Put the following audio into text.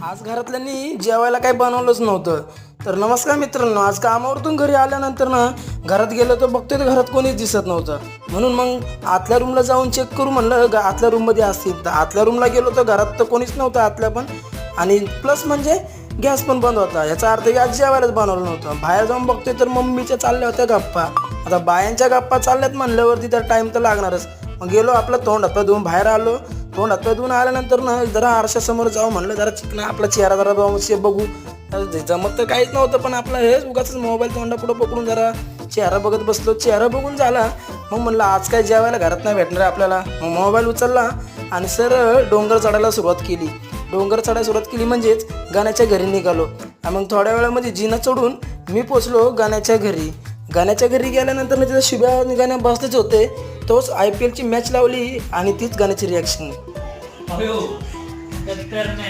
आज घरातल्यांनी जेवायला काही बनवलंच नव्हतं. तर नमस्कार मित्रांनो, आज कामावरतून घरी आल्यानंतर ना घरात गेलो तर बघतोय तर घरात कोणीच दिसत नव्हतं. म्हणून मग आतल्या रूमला जाऊन चेक करू म्हणलं आतल्या रूममध्ये असतील. तर आतल्या रूमला गेलो तर घरात तर कोणीच नव्हतं आतल्या पण. आणि प्लस म्हणजे गॅस पण बंद होता. याचा अर्थ की आज जेवायलाच बनवलं नव्हतं. बाहेर जाऊन बघतोय तर मम्मीच्या चालल्या होत्या गप्पा. आता बायांच्या गप्पा चालल्यात म्हणल्यावरती तर टाईम तर लागणारच. मग गेलो आपलं तोंड हातपाय धुवून बाहेर आलो. तोंड हातपाय धुवून आल्यानंतर ना जरा आरशासमोर जाऊ म्हणलं, जरा चिकना आपला चेहरा जरा बघू. जमत तर काहीच नव्हतं, पण आपलं हेच उगाच मोबाईल तोंडापुढं पकडून जरा चेहरा बघत बसलो. चेहरा बघून झाला. मग म्हणलं आज काय जेवायला घरात नाही भेटणार आहे आपल्याला. मग मोबाईल उचलला आणि सरळ डोंगर चढायला सुरुवात केली. डोंगर चढायला सुरुवात केली म्हणजेच गाण्याच्या घरी निघालो. आणि मग थोड्या वेळामध्ये जिना चढून मी पोचलो गाण्याच्या घरी. गाण्याच्या घरी गेल्यानंतर मी तिथं शिव्या गाण्या बसलेच होते. तोच IPLची मॅच लावली आणि तीच गाण्याची रिॲक्शन. अयो कत्तर नाही